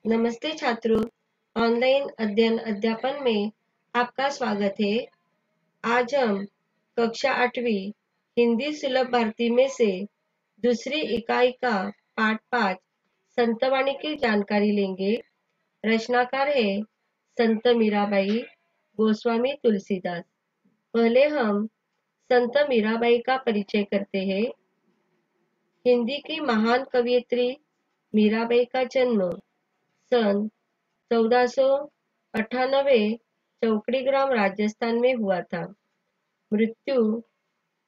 नमस्ते छात्रों, ऑनलाइन अध्ययन अध्यापन में आपका स्वागत है। आज हम कक्षा 8वीं हिंदी सुलभ भारती में से दूसरी इकाई का पाठ 5 संतवाणी की जानकारी लेंगे। रचनाकार है संत मीराबाई गोस्वामी तुलसीदास। पहले हम संत मीराबाई का परिचय करते हैं। हिंदी की महान कवयित्री मीराबाई का जन्म सन 1498 चौकड़ी ग्राम राजस्थान में हुआ था। मृत्यु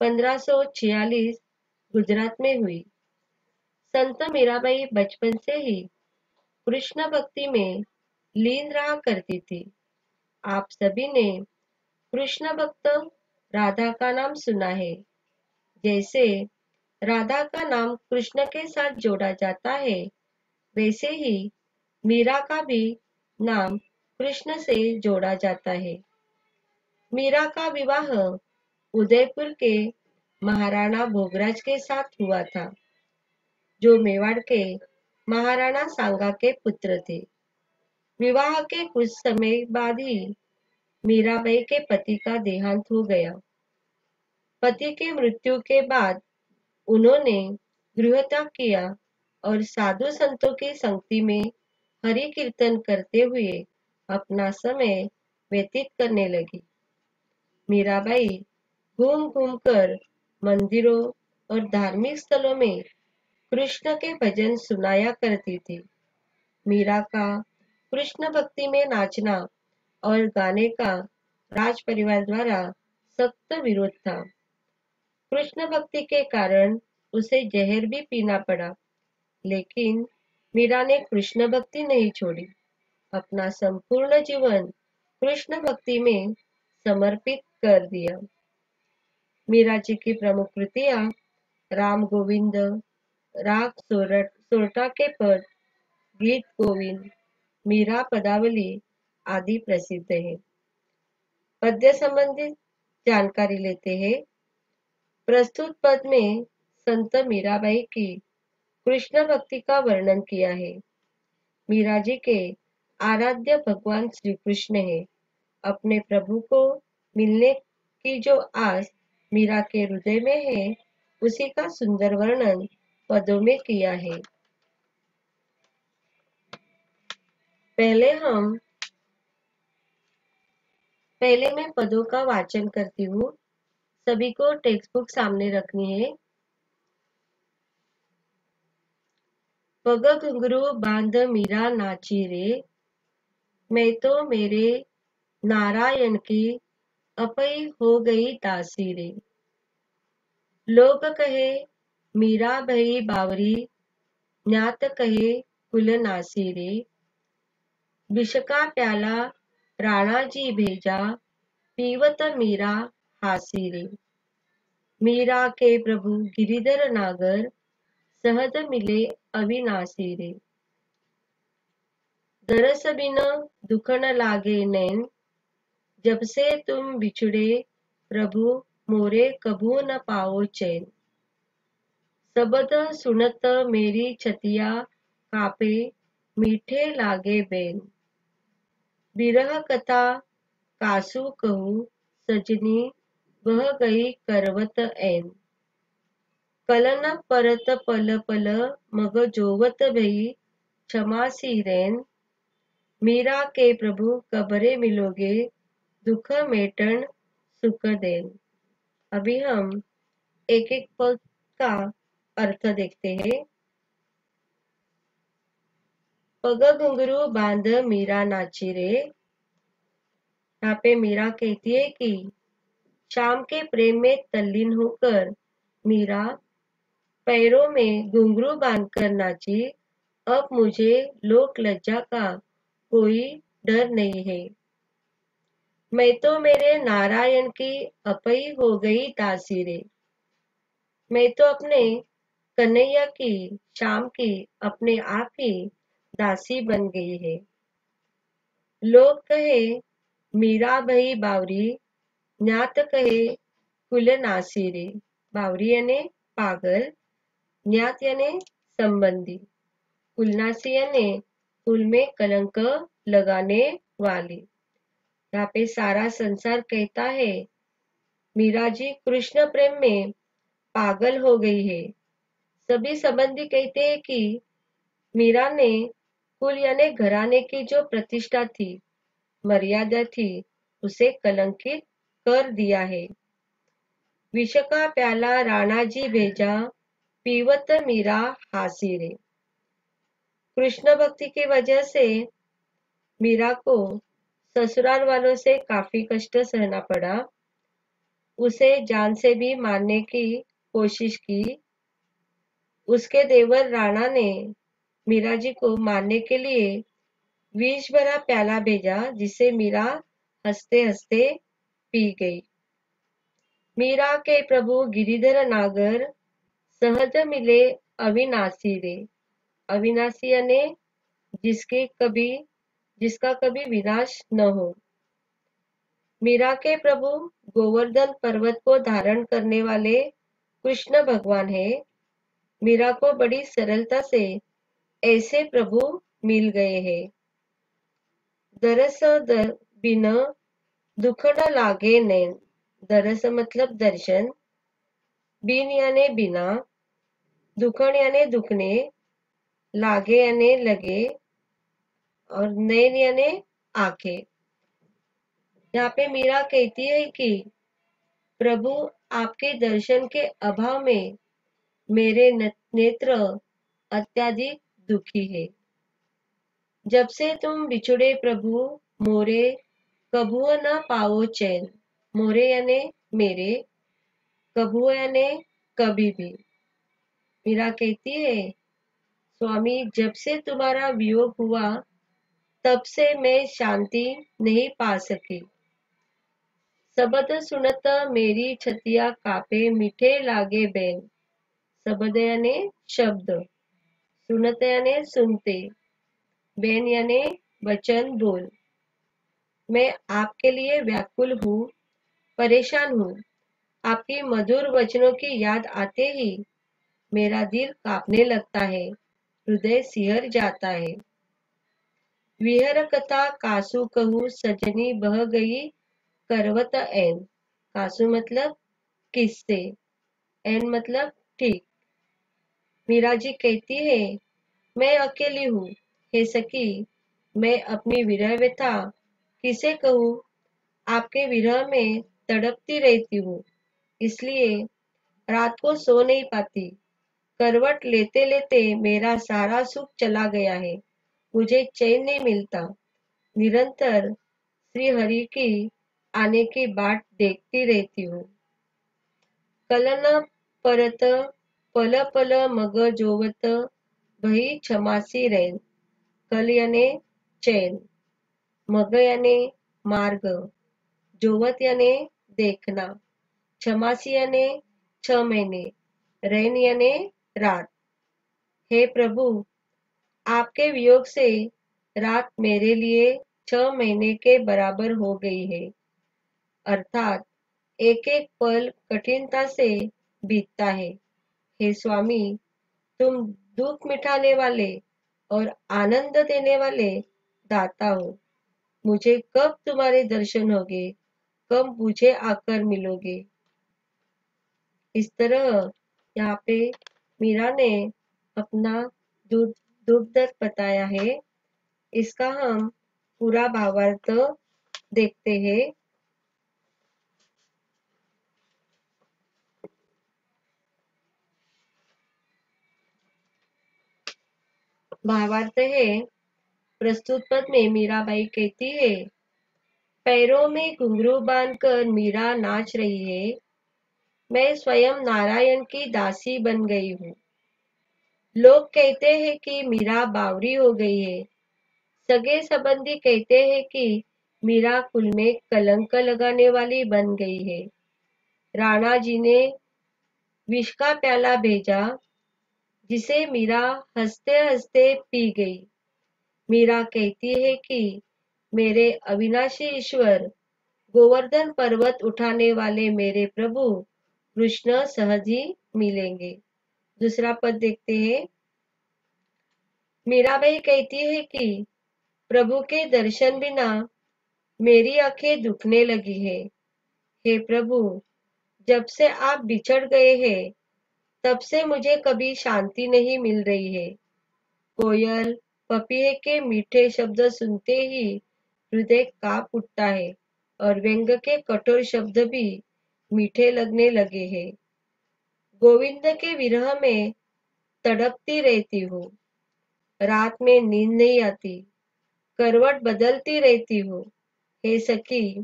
1546 गुजरात में हुई। संत मीराबाई बचपन से ही कृष्ण भक्ति में लीन रहा करती थी। आप सभी ने कृष्ण भक्त राधा का नाम सुना है। जैसे राधा का नाम कृष्ण के साथ जोड़ा जाता है, वैसे ही मीरा का भी नाम कृष्ण से जोड़ा जाता है। मीरा का विवाह उदयपुर के महाराणा भोगराज के साथ हुआ था, जो मेवाड़ के महाराणा सांगा के पुत्र थे। विवाह के कुछ समय बाद ही मीराबाई के पति का देहांत हो गया। पति के मृत्यु के बाद उन्होंने गृहत्याग किया और साधु संतों की संगति में हरि कीर्तन करते हुए अपना समय व्यतीत करने लगी। मीराबाई घूम घूम कर मंदिरों और धार्मिक स्थलों में कृष्ण के भजन सुनाया करती थी। मीरा का कृष्ण भक्ति में नाचना और गाने का राज परिवार द्वारा सख्त विरोध था। कृष्ण भक्ति के कारण उसे जहर भी पीना पड़ा, लेकिन मीरा ने कृष्ण भक्ति नहीं छोड़ी। अपना संपूर्ण जीवन कृष्ण भक्ति में समर्पित कर दिया। मीरा जी की प्रमुख कृतियां राम गोविंद, राग सोरठा के पद, गीत गोविंद, मीरा पदावली आदि प्रसिद्ध है। पद्य संबंधित जानकारी लेते हैं। प्रस्तुत पद में संत मीराबाई की कृष्ण भक्ति का वर्णन किया है। मीरा जी के आराध्य भगवान श्री कृष्ण है। अपने प्रभु को मिलने की जो आस मीरा के हृदय में है, उसी का सुंदर वर्णन पदों में किया है। पहले मैं पदों का वाचन करती हूँ। सभी को टेक्स्ट बुक सामने रखनी है। पग घुंघरू बांध मीरा नाची रे, मैं तो मेरे नारायण की अपई हो गई दासी रे। लोग कहे मीरा भई बावरी, न्यात कहे कुल नासी रे। विष का प्याला राणा जी भेजा, पीवत मीरा हासी रे। मीरा के प्रभु गिरिधर नागर, सहज मिले अविनाशी रे। दरस बिन दुख न लागे नैन, जब से तुम बिछुड़े प्रभु मोरे कभू न पाओ चैन। सबद सुनत मेरी छतिया कापे, मीठे लागे बैन। विरह कथा कासु कहूँ सजनी, बह गई करवत ऐन। कलन परत पल पल मग जोवत भई, क्षमासी रैन। मीरा के प्रभु कबरे मिलोगे, दुख मेटन सुख देन। अभी हम एक एक पद का अर्थ देखते हैं। पग घुंघरू बांध मीरा नाची रे। यहाँ पे मीरा कहती है कि शाम के प्रेम में तल्लीन होकर मीरा पैरों में घुंघरू बांधकर नाची। अब मुझे लोक लज्जा का कोई डर नहीं है। मैं तो मेरे नारायण की अपई हो गई दासी रे। मैं तो अपने कन्हैया की, शाम की अपने आप ही दासी बन गई है। लोग कहे मीरा भई बावरी, न्यात कहे कुल नासी रे। बावरी यानी पागल, न्यात यानी संबंधी, कुलनासी यानी कुल में कलंक लगाने वाली। यहाँ पे सारा संसार कहता है मीरा जी कृष्ण प्रेम में पागल हो गई है। सभी संबंधी कहते हैं कि मीरा ने कुल यानी घराने की जो प्रतिष्ठा थी, मर्यादा थी, उसे कलंकित कर दिया है। विष का प्याला राणा जी भेजा, पीवत मीरा हासिरे। कृष्ण भक्ति की वजह से मीरा को ससुराल वालों से काफी कष्ट सहना पड़ा। उसे जान से भी मारने की कोशिश की। उसके देवर राणा ने मीरा जी को मारने के लिए विष भरा प्याला भेजा, जिसे मीरा हंसते हंसते पी गई। मीरा के प्रभु गिरिधर नागर सहज मिले अविनाशी रे। अविनाशी यानी जिसका कभी विनाश न हो। मीरा के प्रभु गोवर्धन पर्वत को धारण करने वाले कृष्ण भगवान है। मीरा को बड़ी सरलता से ऐसे प्रभु मिल गए हैं। दरस बिन दुख न लागे नैन। दरस मतलब दर्शन, बिन यानी बिना, दुखन यानी दुखने, लागे यानी लगे, और नैन यानी आंखें। यहाँ पे मीरा कहती है कि प्रभु आपके दर्शन के अभाव में मेरे नेत्र अत्यधिक दुखी है। जब से तुम बिछुड़े प्रभु मोरे कभू न पाओ चैन। मोरे यानी मेरे, कभू यानी कभी भी। मीरा कहती है स्वामी जब से तुम्हारा वियोग हुआ तब से मैं शांति नहीं पा सकी। शब्द सुनत मेरी छतिया कापे मीठे लागे बैन। शब्द यानी शब्द, सुनत यानी सुनते, बैन यानी वचन बोल। मैं आपके लिए व्याकुल हूँ, परेशान हूँ। आपकी मधुर वचनों की याद आते ही मेरा दिल कांपने लगता है, हृदय सिहर जाता है। विहर कथा कासु कहूँ सजनी बह गई करवत ऐन। कासु मतलब किससे, एन मतलब ठीक। मीरा जी कहती है मैं अकेली हूँ, हे सखी, मैं अपनी विरह व्यथा किसे कहूँ। आपके विरह में तड़पती रहती हूँ, इसलिए रात को सो नहीं पाती। करवट लेते लेते मेरा सारा सुख चला गया है, मुझे चैन नहीं मिलता। निरंतर श्री हरि की आने की बाट देखती रहती हूँ। कलन परत पल पल मग जोवत भई छमासी रैन। कल याने चैन, मग याने मार्ग, जोवत याने देखना, छमासी याने 6 महीने, रैन याने रात। हे प्रभु आपके वियोग से रात मेरे लिए 6 महीने के बराबर हो गई है। अर्थात एक एक पल कठिनता से बीतता है। हे स्वामी तुम दुख मिटाने वाले और आनंद देने वाले दाता हो। मुझे कब तुम्हारे दर्शन होंगे, कब मुझे आकर मिलोगे। इस तरह यहाँ पे मीरा ने अपना दुख दर्द बताया है। इसका हम पूरा भावार्थ देखते हैं। भावार्थ है प्रस्तुत पद में मीराबाई कहती है पैरों में घुंघरू बांधकर मीरा नाच रही है। मैं स्वयं नारायण की दासी बन गई हूँ। लोग कहते हैं कि मीरा बावरी हो गई है। सगे संबंधी कहते हैं कि मीरा कुल में कलंक लगाने वाली बन गई है। राणा जी ने विष का प्याला भेजा, जिसे मीरा हंसते हंसते पी गई। मीरा कहती है कि मेरे अविनाशी ईश्वर, गोवर्धन पर्वत उठाने वाले मेरे प्रभु कृष्ण सहज ही मिलेंगे। दूसरा पद देखते हैं। मीराबाई कहती है कि प्रभु के दर्शन बिना मेरी आंखें दुखने लगी है। हे प्रभु, जब से आप बिछड़ गए हैं, तब से मुझे कभी शांति नहीं मिल रही है। कोयल, पपीहे के मीठे शब्द सुनते ही हृदय कांप उठता है और व्यंग के कठोर शब्द भी मीठे लगने लगे हैं। गोविंद के विरह में तड़पती रहती हूँ। रात में नींद नहीं आती, करवट बदलती रहती हूँ। हे सखी,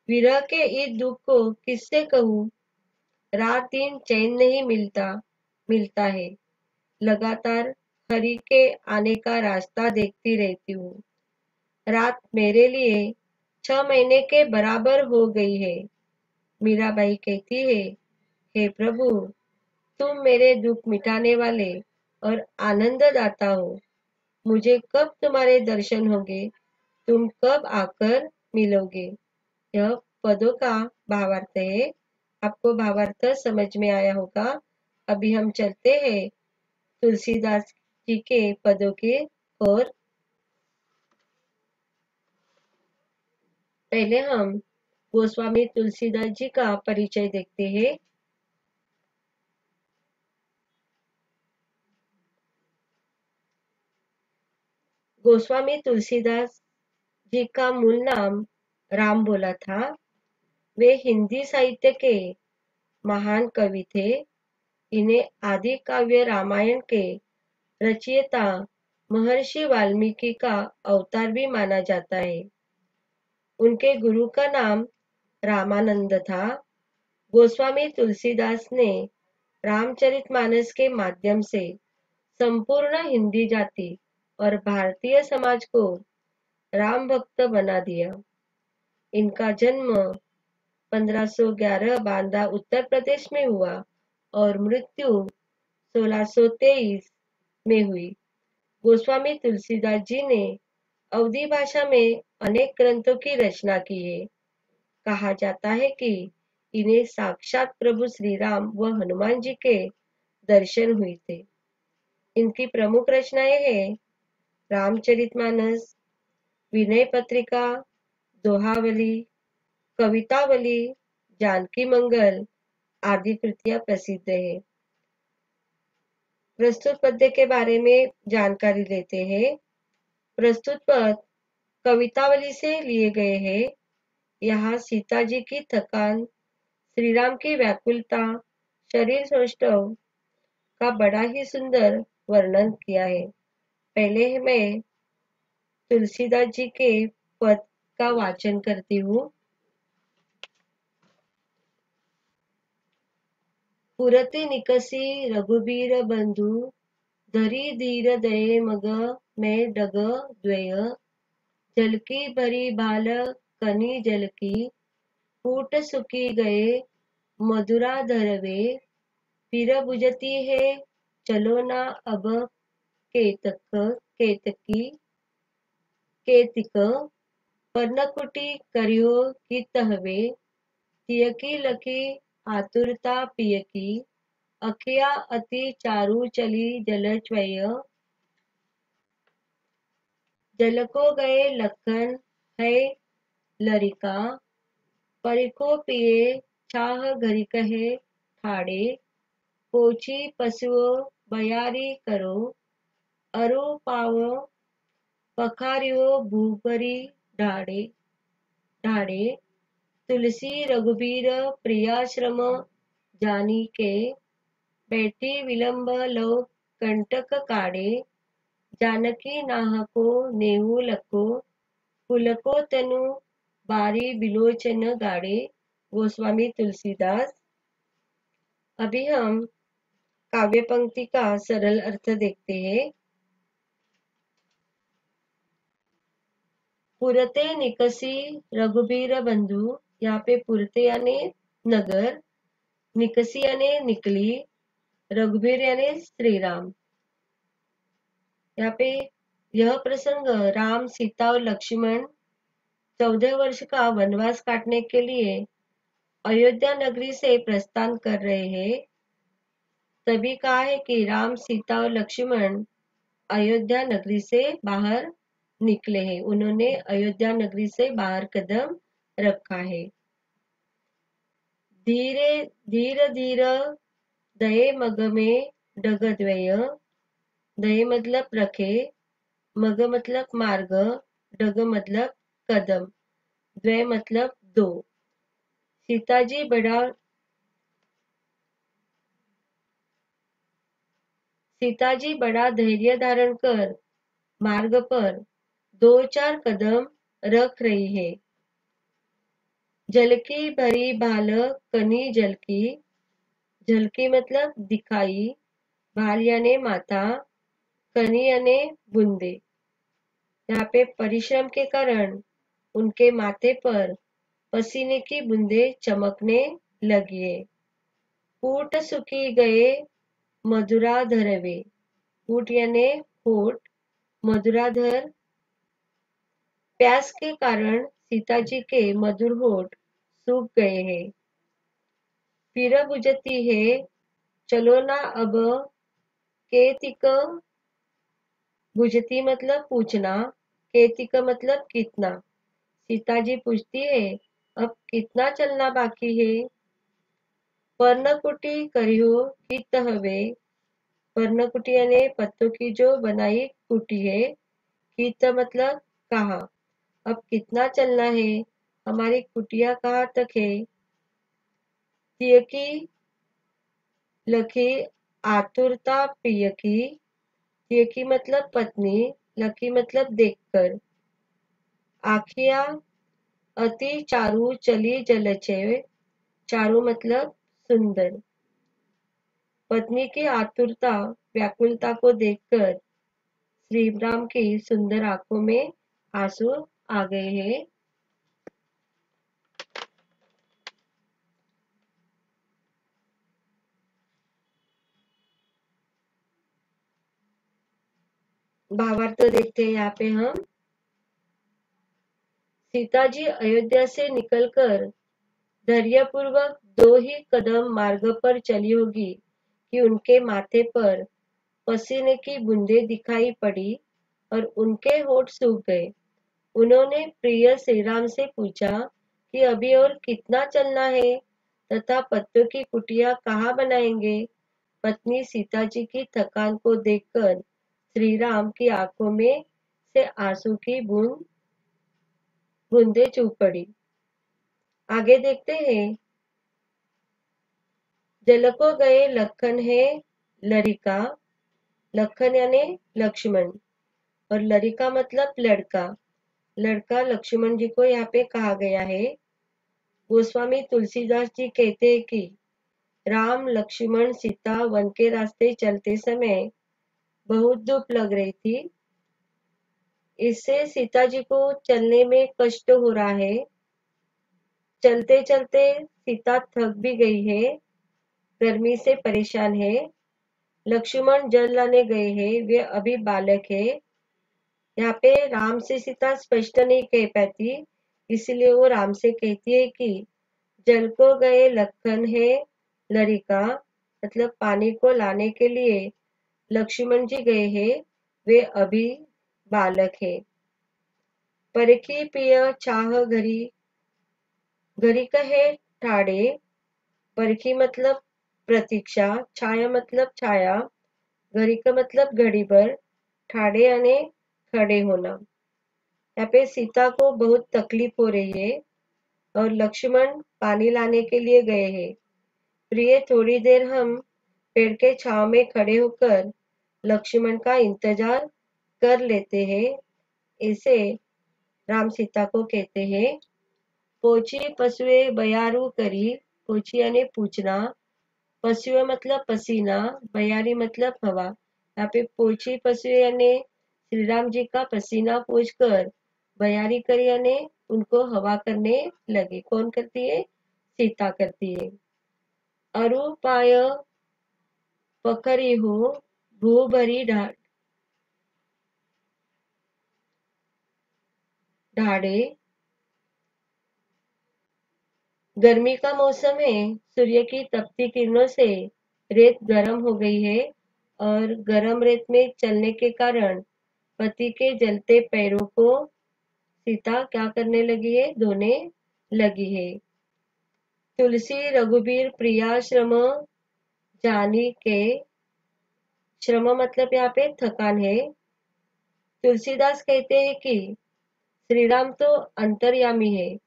विरह के इस दुख को किससे कहूँ। रात दिन चैन नहीं मिलता है। लगातार हरि के आने का रास्ता देखती रहती हूँ। रात मेरे लिए 6 महीने के बराबर हो गई है। मीराबाई कहती है, हे प्रभु, तुम मेरे दुख मिटाने वाले और आनंद दाता हो। मुझे कब तुम्हारे दर्शन होंगे, तुम कब आकर मिलोगे। यह पदों का भावार्थ है। आपको भावार्थ समझ में आया होगा। अभी हम चलते हैं तुलसीदास जी के पदों के और पहले हम गोस्वामी तुलसीदास जी का परिचय देखते हैं। गोस्वामी तुलसीदास जी का मूल नाम राम बोला था। वे हिंदी साहित्य के महान कवि थे। इन्हें आदि काव्य रामायण के रचयिता महर्षि वाल्मीकि का अवतार भी माना जाता है। उनके गुरु का नाम रामानंद था। गोस्वामी तुलसीदास ने रामचरितमानस के माध्यम से संपूर्ण हिंदी जाति और भारतीय समाज को राम भक्त बना दिया। इनका जन्म 1511 बांदा उत्तर प्रदेश में हुआ और मृत्यु 1623 में हुई। गोस्वामी तुलसीदास जी ने अवधी भाषा में अनेक ग्रंथों की रचना की है। कहा जाता है कि इन्हें साक्षात प्रभु श्री राम व हनुमान जी के दर्शन हुए थे। इनकी प्रमुख रचनाएं हैं रामचरितमानस, विनय पत्रिका, दोहावली, कवितावली, जानकी मंगल आदि कृतियां प्रसिद्ध है। प्रस्तुत पद्य के बारे में जानकारी लेते हैं। प्रस्तुत पद कवितावली से लिए गए हैं। यहाँ सीता जी की थकान, श्री राम की व्याकुलता, शरीर सौष्ठव का बड़ा ही सुंदर वर्णन किया है। पहले मैं तुलसीदास जी के पद का वाचन करती हूँ। पुरते निकसी रघुबीर बंधु, धरी धीर दये मग मैं डग द्वय, जलकी भरी बाल कनी जलकी, फूट सुखी गए मधुरा धरवे, फिर बुझती है चलो ना अब केतकी केतिक, पर्णकुटी करियो की तहवे, तियकी लकी आतुरता पिय की, अखिया अति चारु चली जलच्वय, जलको गए लखन है लरिका, परिको पिए छाह घरी कहे ठाड़े, पोछी पशुओ बयारी करो, अरु पावो पखारियो भूपरी ढाड़े ढाड़े, तुलसी रघुबीर प्रियाश्रम जानी के, बैठी विलंब लो कंटक काढ़े, जानकी नाहको नेहू लको, पुलको तनु बारी बिलोचन गाड़े। गोस्वामी तुलसीदास। अभी हम काव्य पंक्ति का सरल अर्थ देखते हैं। पुरते निकसी रघुबीर बंधु, यहाँ पे पुरते यानी नगर, निकसी यानी निकली, रघुबीर यानी श्री राम। यहाँ पे यह प्रसंग राम, सीता और लक्ष्मण 14 वर्ष का वनवास काटने के लिए अयोध्या नगरी से प्रस्थान कर रहे हैं। तभी कहा है कि राम, सीता और लक्ष्मण अयोध्या नगरी से बाहर निकले हैं, उन्होंने अयोध्या नगरी से बाहर कदम रखा है। धीरे धीरे धीरे दये मग में डग द्वय। दये मतलब रखे, मग मतलब मार्ग, डग मतलब कदम, द्वय मतलब दो। सीताजी बड़ा धैर्य धारण कर मार्ग पर 2-4 कदम रख रही है। झलकी भरी भाल कनी झलकी, झलकी मतलब दिखाई, भाल यानी माथा, कनी यानी बूंदे। यहाँ पे परिश्रम के कारण उनके माथे पर पसीने की बूंदे चमकने लगी है। कूट सुखी गए मधुराधर वे, कूट यानी होठ, मधुराधर प्यास के कारण सीता जी के मधुर होठ सूख गए हैं। फिर बुझती है चलो ना अब केतिक, बुझती मतलब पूछना, केतिक मतलब कितना। सीता जी पूछती है अब कितना चलना बाकी है। पर्णकुटी करियो कित हवे, पर्णकुटी यानी पत्तों की जो बनाई कुटी है, कित मतलब कहाँ, अब कितना चलना है, हमारी कुटिया कहाँ तक है। तिय की लखी आतुरता प्रिय की, तिय की मतलब पत्नी, लखी मतलब देखकर। आखिया अति चारू चली जलचे, चारू मतलब सुंदर। पत्नी की आतुरता व्याकुलता को देखकर श्री राम की सुंदर आंखों में आंसू आ गए हैं। भावार्थ देखते हैं यहाँ पे हम। सीता जी अयोध्या से निकलकर धैर्यपूर्वक 2 ही कदम मार्ग पर चली होगी कि उनके माथे पर पसीने की बूंदें दिखाई पड़ी और उनके होठ सूख गए। उन्होंने प्रिय श्री राम से पूछा कि अभी और कितना चलना है तथा पत्तों की कुटिया कहाँ बनाएंगे। पत्नी सीता जी की थकान को देखकर श्री राम की आंखों में से आंसू की बूंदें चूक पड़ी। आगे देखते हैं। जल को गए लखन है लरिका, लखन यानी लक्ष्मण और लरिका मतलब लड़का, लड़का लक्ष्मण जी को यहाँ पे कहा गया है। गोस्वामी तुलसीदास जी कहते हैं कि राम लक्ष्मण सीता वन के रास्ते चलते समय बहुत धूप लग रही थी, इससे सीता जी को चलने में कष्ट हो रहा है। चलते चलते सीता थक भी गई है, गर्मी से परेशान है। लक्ष्मण जल लाने गए हैं, वे अभी बालक है। यहाँ पे राम से सीता स्पष्ट नहीं कह पाती, इसलिए वो राम से कहती है कि जल को गए लखन है लरिका, मतलब पानी को लाने के लिए लक्ष्मण जी गए हैं, वे अभी बालक है। परखी पिय चाह घरी, घरी कहे ठाड़े, परखी मतलब प्रतीक्षा, छाया मतलब छाया, घड़ी का मतलब घड़ी भर, ठाड़े यानी खड़े होना। यहाँ पे सीता को बहुत तकलीफ हो रही है और लक्ष्मण पानी लाने के लिए गए हैं। प्रिय थोड़ी देर हम पेड़ के छांव में खड़े होकर लक्ष्मण का इंतजार कर लेते हैं, इसे राम सीता को कहते हैं। पोची पशुए बयारू करी, पोची यानी पूछना, पशुए मतलब पसीना, बयारी मतलब हवा। यहाँ पे पोछी पशुए यानी श्री राम जी का पसीना पोंछकर बयारी करी यानी उनको हवा करने लगे। कौन करती है? सीता करती है। अरुपाय पकड़ी हो भू भरी ढाड़े, गर्मी का मौसम है, सूर्य की तपती किरणों से रेत गर्म हो गई है और गर्म रेत में चलने के कारण पति के जलते पैरों को सीता क्या करने लगी है? धोने लगी है। तुलसी रघुबीर प्रिया श्रम जानी के, श्रम मतलब यहाँ पे थकान है। तुलसीदास कहते हैं कि श्री राम तो अंतर्यामी है,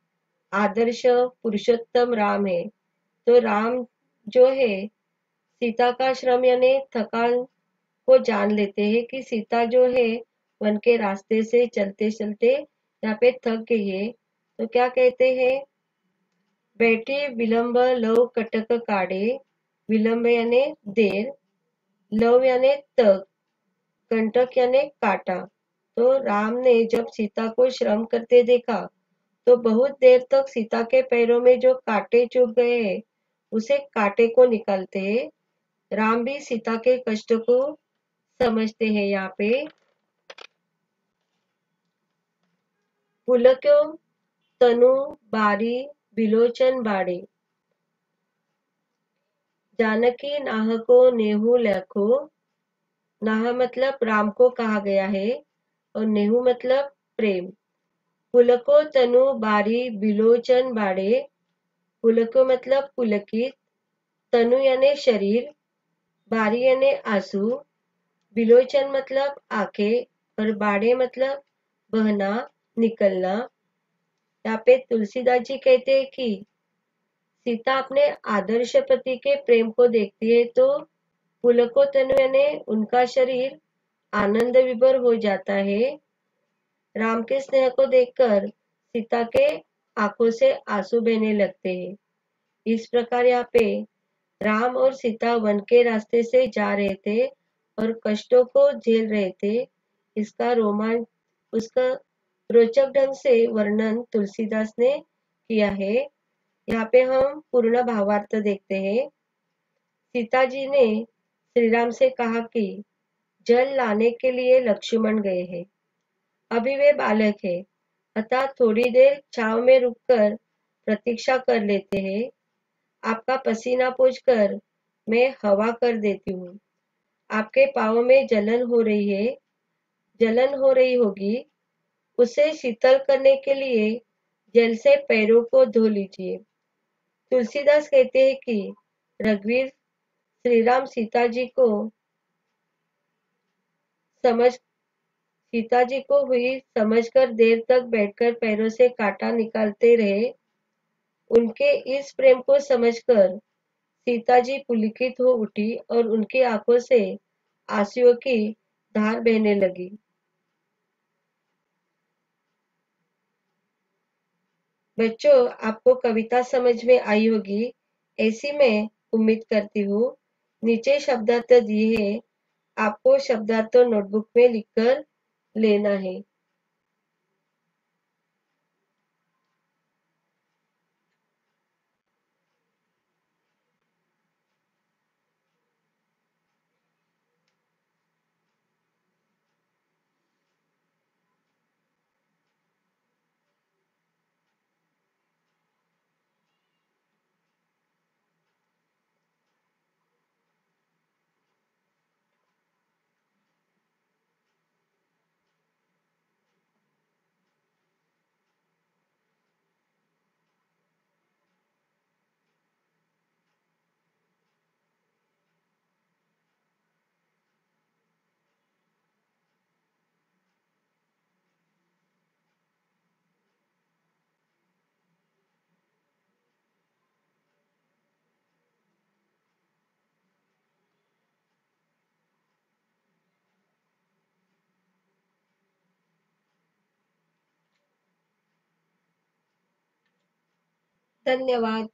आदर्श पुरुषोत्तम राम है। तो राम जो है सीता का श्रम यानी थकान को जान लेते हैं कि सीता जो है वन के रास्ते से चलते चलते यहाँ पे थक गई है। तो क्या कहते हैं? बैठी विलंब लव कटक काढ़े, विलंब यानी देर, लव यानी तक, कंटक यानी काटा। तो राम ने जब सीता को श्रम करते देखा तो बहुत देर तक सीता के पैरों में जो कांटे चुभ गए हैं उसे कांटे को निकालते हैं। राम भी सीता के कष्ट को समझते हैं। यहाँ पे पुलक्यो तनु बारी बिलोचन बाड़े, जानकी नाह को नेहू लखो, नाह मतलब राम को कहा गया है और नेहू मतलब प्रेम। पुलको तनु बारी बिलोचन बाड़े, पुलको मतलब पुलकित, तनु यानी शरीर, बारी यानी आंसू, बिलोचन मतलब आंखें और बाड़े मतलब बहना, निकलना। यहाँ पे तुलसीदास जी कहते हैं कि सीता अपने आदर्श पति के प्रेम को देखती है तो पुलको तनु यानी उनका शरीर आनंद विभोर हो जाता है। राम के स्नेह को देखकर सीता के आंखों से आंसू बहने लगते हैं। इस प्रकार यहाँ पे राम और सीता वन के रास्ते से जा रहे थे और कष्टों को झेल रहे थे। इसका रोमांच उसका रोचक ढंग से वर्णन तुलसीदास ने किया है। यहाँ पे हम पूर्ण भावार्थ देखते हैं। सीता जी ने श्री राम से कहा कि जल लाने के लिए लक्ष्मण गए हैं, अभी वे बालक है, अतः थोड़ी देर छाव में रुककर प्रतीक्षा कर लेते हैं। आपका पसीना पोंछकर मैं हवा कर देती हूँ। आपके पाँव में जलन हो रही है, जलन हो रही होगी, उसे शीतल करने के लिए जल से पैरों को धो लीजिए। तुलसीदास कहते हैं कि रघुवीर श्री राम समझ सीता जी को हुई समझकर देर तक बैठकर पैरों से कांटा निकालते रहे। उनके इस प्रेम को समझकर सीता जी पुलकित हो उठी और उनकी आंखों से आंसुओं की धार बहने लगी। बच्चों, आपको कविता समझ में आई होगी ऐसी मैं उम्मीद करती हूँ। नीचे शब्दार्थ दिए हैं, आपको शब्दार्थ नोटबुक में लिखकर लेना है। धन्यवाद।